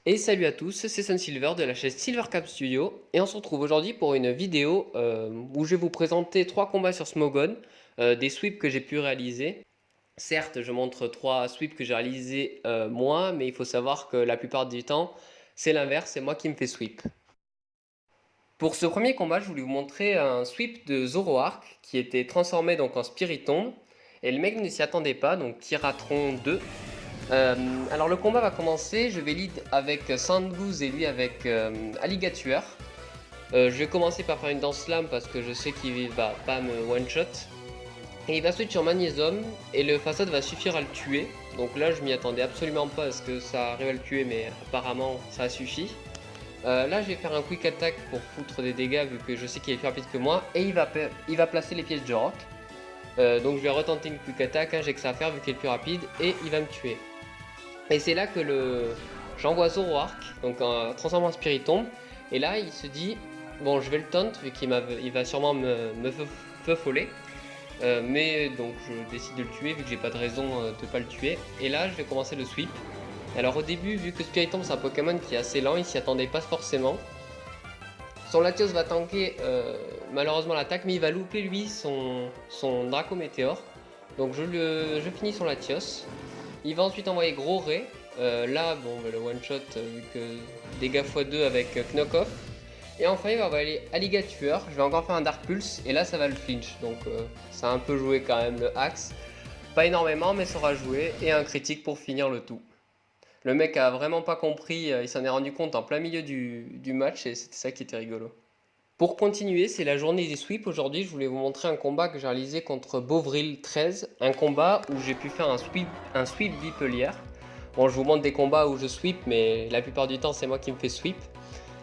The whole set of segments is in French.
Et salut à tous, c'est Sunsilver de la chaîne Silvercap Studio et on se retrouve aujourd'hui pour une vidéo où je vais vous présenter 3 combats sur Smogon, des sweeps que j'ai pu réaliser. Certes, je montre 3 sweeps que j'ai réalisés moi, mais il faut savoir que la plupart du temps, c'est l'inverse, c'est moi qui me fais sweep. Pour ce premier combat, je voulais vous montrer un sweep de Zoroark qui était transformé donc en Spiritomb et le mec ne s'y attendait pas, donc Kiratron 2. Alors le combat va commencer, je vais lead avec Sandgoose et lui avec Alligatueur. Je vais commencer par faire une danse slam parce que je sais qu'il va pas me one shot. Et il va switch sur Magnésium et le facade va suffire à le tuer. Donc là je m'y attendais absolument pas parce que ça arrive à le tuer mais apparemment ça a suffi. Là je vais faire un quick attack pour foutre des dégâts vu que je sais qu'il est plus rapide que moi. Et il va placer les pièges de rock. Donc je vais retenter une quick attack, hein, j'ai que ça à faire vu qu'il est plus rapide et il va me tuer. Et c'est là que j'envoie Zoroark, donc en transformant en Spiritomb. Et là, il se dit, bon, je vais le taunt, vu il va sûrement me feu-foller. Mais donc, je décide de le tuer, vu que j'ai pas de raison de pas le tuer. Et là, je vais commencer le sweep. Alors au début, vu que Spiritomb c'est un Pokémon qui est assez lent, il s'y attendait pas forcément. Son Latios va tanker malheureusement l'attaque, mais il va louper lui son Draco Météore. Donc je finis son Latios. Il va ensuite envoyer Gros Ray. Là, bon, le one shot, vu que dégâts x2 avec Knockoff. Et enfin, il va envoyer Alligatueur. Je vais encore faire un Dark Pulse. Et là, ça va le flinch. Donc, ça a un peu joué quand même le Axe. Pas énormément, mais ça aura joué. Et un critique pour finir le tout. Le mec a vraiment pas compris. Il s'en est rendu compte en plein milieu du match. Et c'était ça qui était rigolo. Pour continuer, c'est la journée des sweeps. Aujourd'hui, je voulais vous montrer un combat que j'ai réalisé contre Bovril 13. Un combat où j'ai pu faire un sweep Vipelière. Bon, je vous montre des combats où je sweep, mais la plupart du temps, c'est moi qui me fais sweep.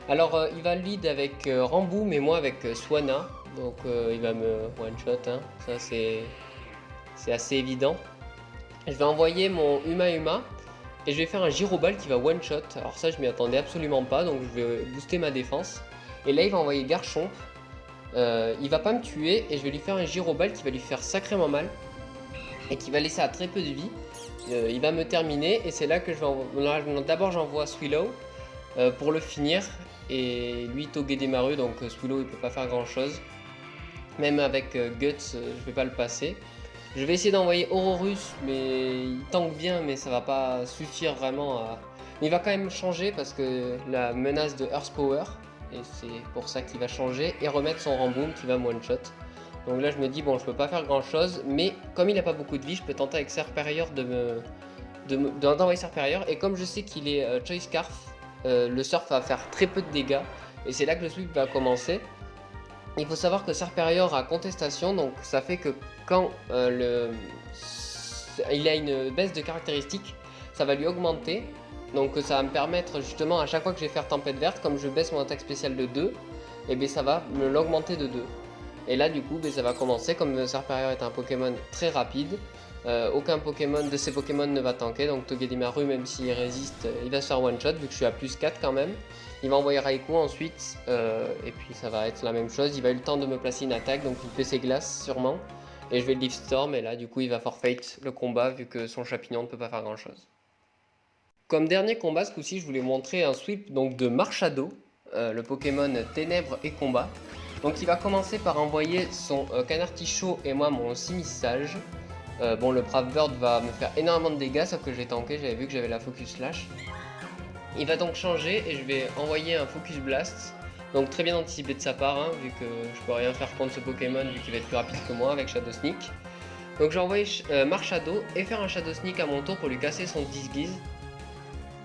Alors, il va lead avec Rambou, mais moi avec Swana. Donc, il va me one-shot, hein. Ça, c'est assez évident. Je vais envoyer mon Uma et je vais faire un Gyroball qui va one-shot. Alors ça, je m'y attendais absolument pas, donc je vais booster ma défense. Et là, il va envoyer Garchomp. Il va pas me tuer et je vais lui faire un Gyroball qui va lui faire sacrément mal et qui va laisser à très peu de vie. Il va me terminer et c'est là que d'abord j'envoie Swillow pour le finir et lui Togedemaru, donc Swillow il peut pas faire grand chose. Même avec Guts, je vais pas le passer. Je vais essayer d'envoyer Aurorus, mais il tank bien, mais ça va pas suffire vraiment à. Mais il va quand même changer parce que la menace de Earth Power, et c'est pour ça qu'il va changer, et remettre son Ramboom qui va me one-shot. Donc là je me dis bon je peux pas faire grand chose, mais comme il a pas beaucoup de vie, je peux tenter avec Serperior d'envoyer Serperior, et comme je sais qu'il est Choice Scarf, le surf va faire très peu de dégâts, et c'est là que le sweep va commencer. Il faut savoir que Serperior a contestation, donc ça fait que quand il a une baisse de caractéristiques, ça va lui augmenter. Donc ça va me permettre justement à chaque fois que je vais faire Tempête Verte, comme je baisse mon attaque spéciale de 2, et bien ça va me l'augmenter de 2. Et là du coup ça va commencer, comme Serperior est un Pokémon très rapide, aucun Pokémon de ces Pokémon ne va tanker, donc Togedemaru même s'il résiste, il va se faire one shot vu que je suis à plus 4 quand même. Il va envoyer Raikou ensuite, et puis ça va être la même chose, il va eu le temps de me placer une attaque, donc il fait ses glaces sûrement. Et je vais le Leaf Storm, et là du coup il va forfait le combat vu que son Chapignon ne peut pas faire grand chose. Comme dernier combat, ce coup-ci je voulais montrer un sweep donc, de Marshado, le Pokémon Ténèbres et Combat. Donc il va commencer par envoyer son Canard Tichot et moi mon Simisage. Bon, le Brave Bird va me faire énormément de dégâts, sauf que j'ai tanké, j'avais vu que j'avais la Focus Slash. Il va donc changer et je vais envoyer un Focus Blast. Donc très bien anticipé de sa part, hein, vu que je peux rien faire contre ce Pokémon, vu qu'il va être plus rapide que moi avec Shadow Sneak. Donc je vais envoyer Marshado et faire un Shadow Sneak à mon tour pour lui casser son Disguise.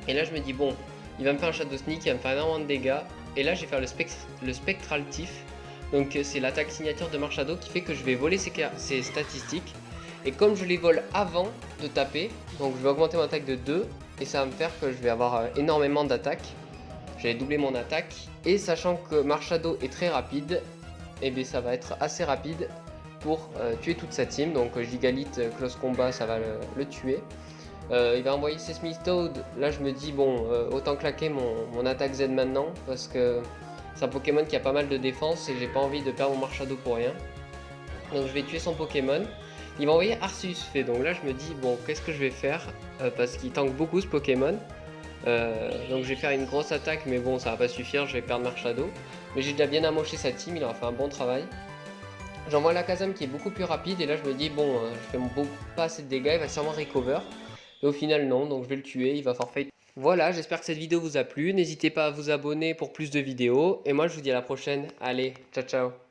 Et là je me dis bon, il va me faire un Shadow Sneak, il va me faire énormément de dégâts. Et là je vais faire le Spectral Tiff. Donc c'est l'attaque signature de Marshado qui fait que je vais voler ses statistiques. Et comme je les vole avant de taper, donc je vais augmenter mon attaque de 2. Et ça va me faire que je vais avoir énormément d'attaques. Je vais doubler mon attaque. Et sachant que Marshado est très rapide, et bien ça va être assez rapide pour tuer toute sa team. Donc Gigalith, Close Combat, ça va le tuer. Il va envoyer Sesame Toad. Là je me dis bon, autant claquer mon attaque Z maintenant. Parce que c'est un Pokémon qui a pas mal de défense et j'ai pas envie de perdre mon Marshado pour rien. Donc je vais tuer son Pokémon. Il va envoyer Arceus Fée, donc là je me dis bon qu'est-ce que je vais faire parce qu'il tank beaucoup ce Pokémon. Donc je vais faire une grosse attaque, mais bon, ça va pas suffire, je vais perdre Marshado. Mais j'ai déjà bien amoché sa team, il aura fait un bon travail. J'envoie la Kazam qui est beaucoup plus rapide, et là je me dis, bon, je fais pas assez de dégâts, il va sûrement recover. Et au final, non, donc je vais le tuer, il va forfait. Voilà, j'espère que cette vidéo vous a plu. N'hésitez pas à vous abonner pour plus de vidéos. Et moi, je vous dis à la prochaine. Allez, ciao, ciao.